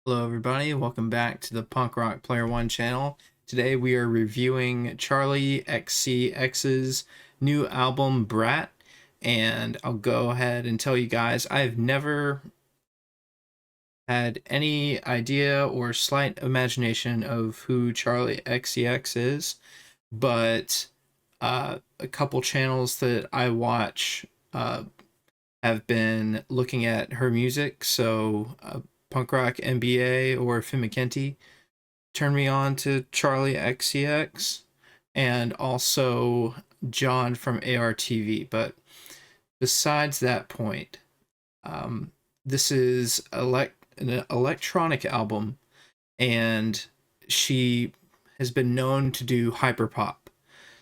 Hello everybody, welcome back to the Punk Rock Player One channel. Today we are reviewing Charli XCX's new album BRAT, and I'll go ahead and tell you guys I've never had any idea or slight imagination of who Charli XCX is, but a couple channels that I watch have been looking at her music, so Punk Rock MBA or Fimmikenti turned me on to Charli XCX and also John from ARTV. But besides that point, this is an electronic album, and she has been known to do hyperpop.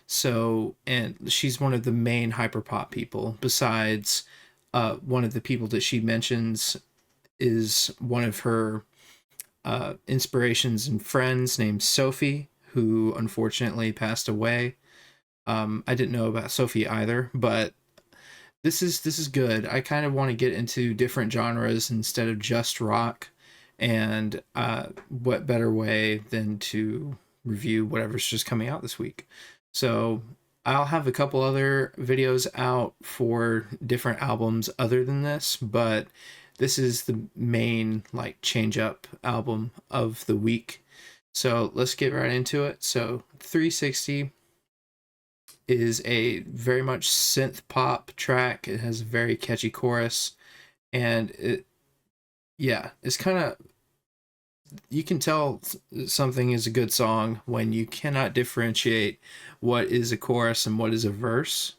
So, and she's one of the main hyperpop people. Besides, one of the people that she mentions is one of her inspirations and friends named Sophie, who unfortunately passed away. I didn't know about Sophie either, but this is good. I kind of want to get into different genres instead of just rock, and what better way than to review whatever's just coming out this week. So I'll have a couple other videos out for different albums other than this, but this is the main like change up album of the week. So let's get right into it. So 360 is a very much synth pop track. It has a very catchy chorus, and it's kind of, you can tell something is a good song when you cannot differentiate what is a chorus and what is a verse.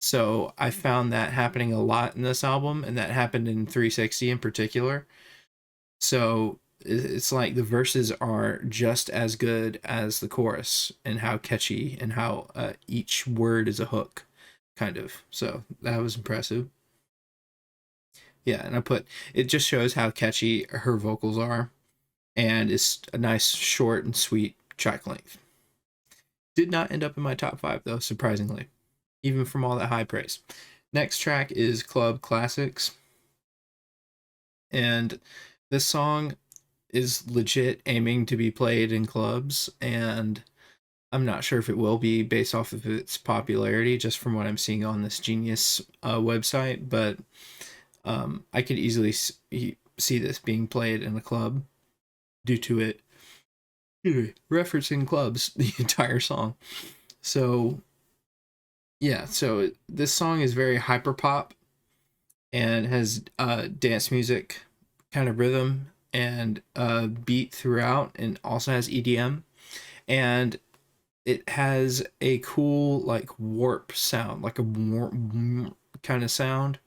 So I found that happening a lot in this album, and that happened in 360 in particular. So it's like the verses are just as good as the chorus, and how catchy and how each word is a hook, kind of. So that was impressive. Yeah, and I put, it just shows how catchy her vocals are, and it's a nice short and sweet track length. Did not end up in my top five though, surprisingly, even from all that high praise. Next track is Club Classics, and this song is legit aiming to be played in clubs, and I'm not sure if it will be based off of its popularity, just from what I'm seeing on this Genius website, but I could easily see this being played in a club due to it referencing clubs the entire song. So yeah, so this song is very hyper pop and has dance music kind of rhythm and beat throughout, and also has EDM, and it has a cool like warp sound, like a warp kind of sound.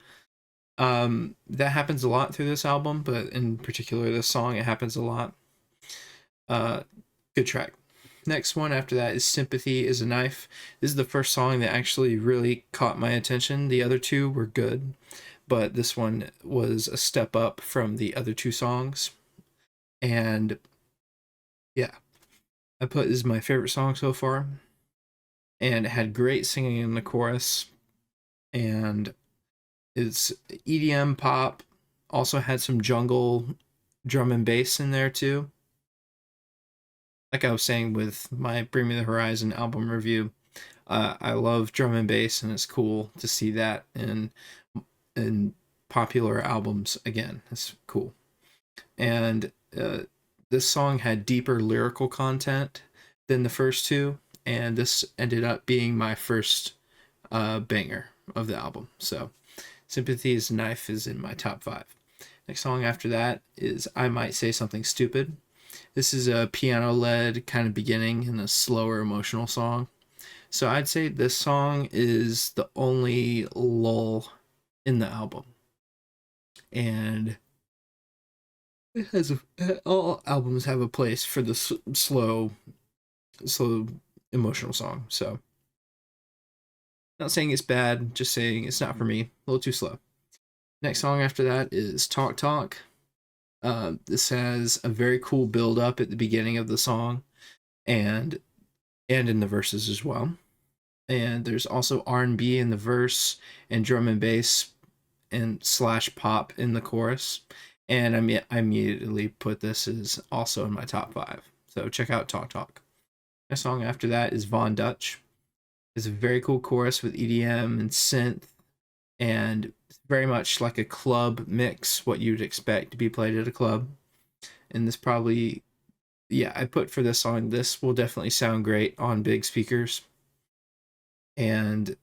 That happens a lot through this album, but in particular this song, it happens a lot. uh Good track. Next one after that is Sympathy is a Knife. This is the first song that actually really caught my attention. The other two were good, but this one was a step up from the other two songs. And yeah, I put this is my favorite song so far. And it had great singing in the chorus. And it's EDM pop. Also had some jungle drum and bass in there too. Like I was saying with my Bring Me the Horizon album review, I love drum and bass, and it's cool to see that in popular albums again. It's cool. And this song had deeper lyrical content than the first two, and this ended up being my first banger of the album. So, Sympathy is a Knife is in my top five. Next song after that is I Might Say Something Stupid. This is a piano led kind of beginning and a slower emotional song. So I'd say this song is the only lull in the album. And it has all albums have a place for the slow emotional song. So not saying it's bad, just saying it's not for me. A little too slow. Next song after that is Talk Talk. This has a very cool build up at the beginning of the song, and in the verses as well. And there's also R&B in the verse and drum and bass and slash pop in the chorus. And I immediately put this as also in my top 5. So check out Talk Talk. The song after that is Von Dutch. It's a very cool chorus with EDM and synth, and very much like a club mix, what you'd expect to be played at a club. And this probably, yeah, I put for this song, this will definitely sound great on big speakers. And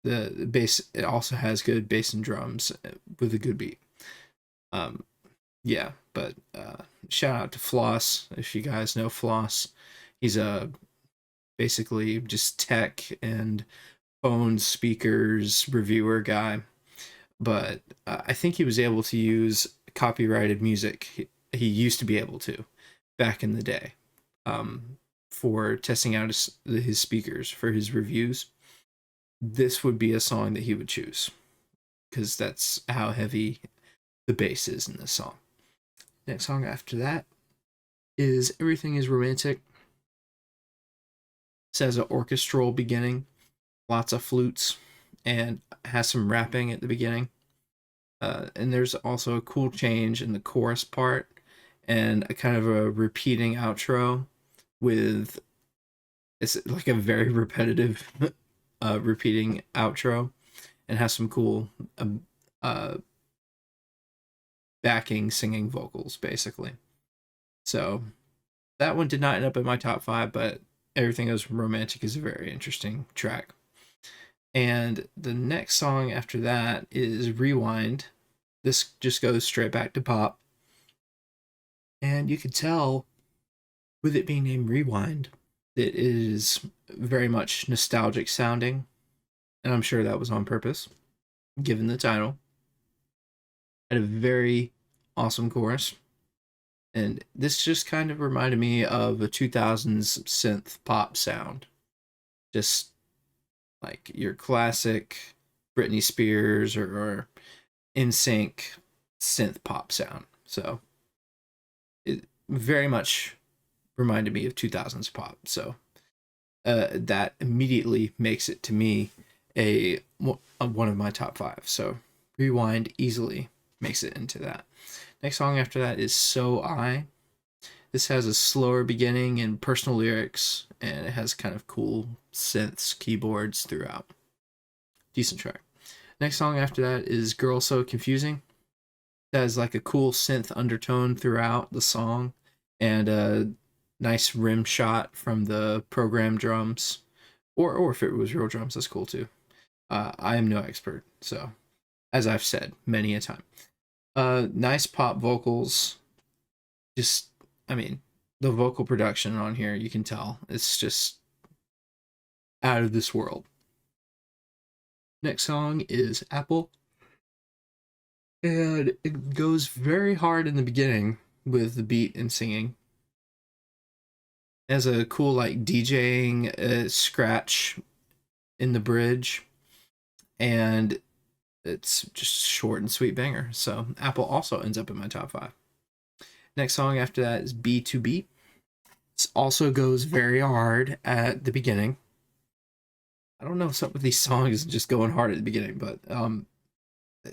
the bass, it also has good bass and drums with a good beat. Um, yeah, but shout out to Floss, if you guys know Floss. He's a basically just tech and phone speakers reviewer guy, but I think he was able to use copyrighted music. He used to be able to back in the day, for testing out his speakers for his reviews. This would be a song that he would choose because that's how heavy the bass is in this song. Next song after that is Everything is Romantic. It has an orchestral beginning, lots of flutes, and has some rapping at the beginning. And there's also a cool change in the chorus part and a kind of a repeating outro with, it's like a very repetitive repeating outro, and has some cool uh, backing singing vocals basically. So that one did not end up in my top 5, but Everything Is Romantic is a very interesting track. And the next song after that is Rewind. This just goes straight back to pop. And you can tell with it being named Rewind, it is very much nostalgic sounding. And I'm sure that was on purpose, given the title. Had a very awesome chorus. And this just kind of reminded me of a 2000s synth pop sound. Just like your classic Britney Spears or NSYNC synth pop sound. So it very much reminded me of 2000s pop. So that immediately makes it to me a one of my top 5. So Rewind easily makes it into that. Next song after that is So I. This has a slower beginning and personal lyrics, and it has kind of cool synths, keyboards throughout. Decent track. Next song after that is Girl So Confusing. It has like a cool synth undertone throughout the song, and a nice rim shot from the program drums, or if it was real drums, that's cool too. I am no expert, so as I've said many a time. Nice pop vocals. Just, I mean, the vocal production on here, you can tell it's just out of this world. Next song is Apple. And it goes very hard in the beginning with the beat and singing. It has a cool like DJing scratch in the bridge, and it's just short and sweet banger. So Apple also ends up in my top 5. Next song after that is B2B. This also goes very hard at the beginning. I don't know something with these songs just going hard at the beginning, but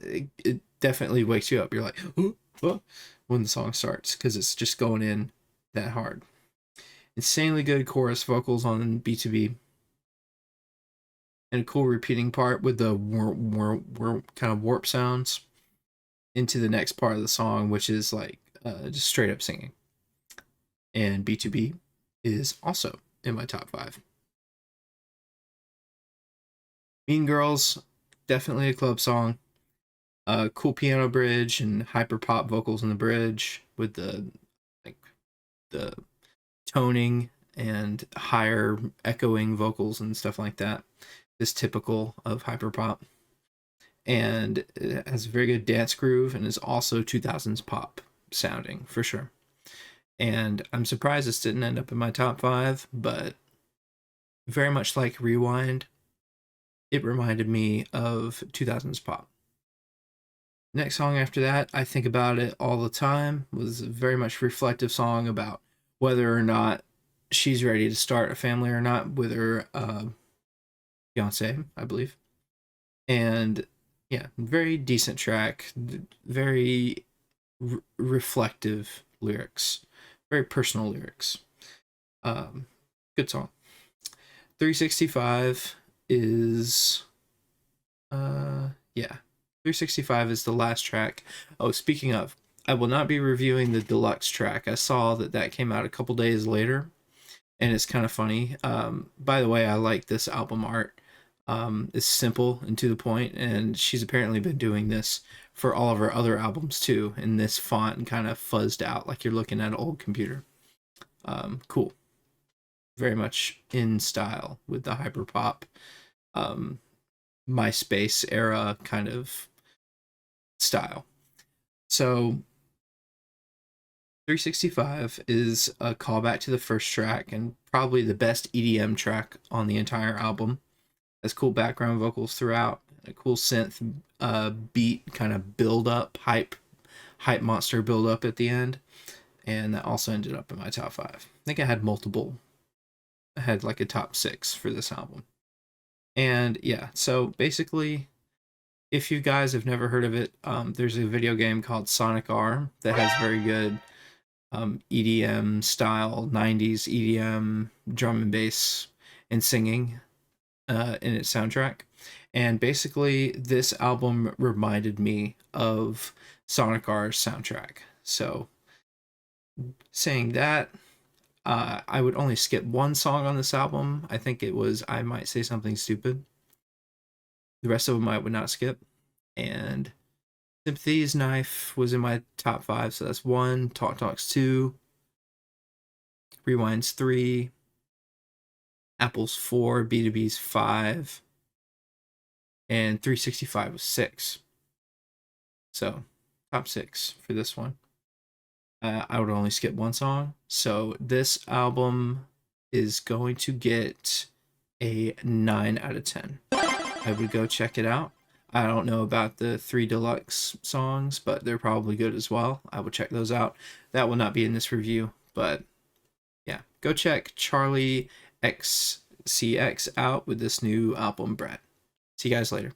it definitely wakes you up. You're like, oh, oh, when the song starts, because it's just going in that hard. Insanely good chorus vocals on B2B, and a cool repeating part with the kind of warp sounds into the next part of the song, which is like just straight up singing. And B2B is also in my top 5. Mean Girls, definitely a club song. Cool piano bridge and hyper pop vocals in the bridge with the like the toning and higher echoing vocals and stuff like that is typical of hyper pop. And it has a very good dance groove and is also 2000s pop sounding for sure. And I'm surprised this didn't end up in my top 5, but very much like Rewind, it reminded me of 2000s pop. Next song after that, I Think About It All the Time, was a very much reflective song about whether or not she's ready to start a family or not with her fiance, I believe. And yeah, very decent track, very reflective lyrics, very personal lyrics. Um, Good song. 365 is yeah. 365 is the last track. Oh, speaking of, I will not be reviewing the deluxe track. I saw that came out a couple days later, and it's kind of funny. By the way, I like this album art. It's simple and to the point, and she's apparently been doing this for all of her other albums too. And this font kind of fuzzed out like you're looking at an old computer. Cool, very much in style with the hyperpop, um, MySpace era kind of style. So 365 is a callback to the first track and probably the best EDM track on the entire album. Has cool background vocals throughout, a cool synth beat kind of build up, hype monster build up at the end, and that also ended up in my top 5. I think I had multiple. I had like a top 6 for this album. And yeah, so basically, if you guys have never heard of it, there's a video game called Sonic R that has very good EDM style, 90s EDM drum and bass and singing in its soundtrack. And basically, this album reminded me of Sonic R's soundtrack. So, saying that, I would only skip one song on this album. I think it was I Might Say Something Stupid. The rest of them I would not skip. And Sympathy's Knife was in my top 5, so that's 1. Talk Talks 2. Rewind's 3. Apple's 4. B2B's 5. And 365 was 6. So, top 6 for this one. I would only skip one song. So, this album is going to get a 9 out of 10. I would go check it out. I don't know about the 3 deluxe songs, but they're probably good as well. I will check those out. That will not be in this review, but yeah, go check Charli XCX out with this new album, BRAT. See you guys later.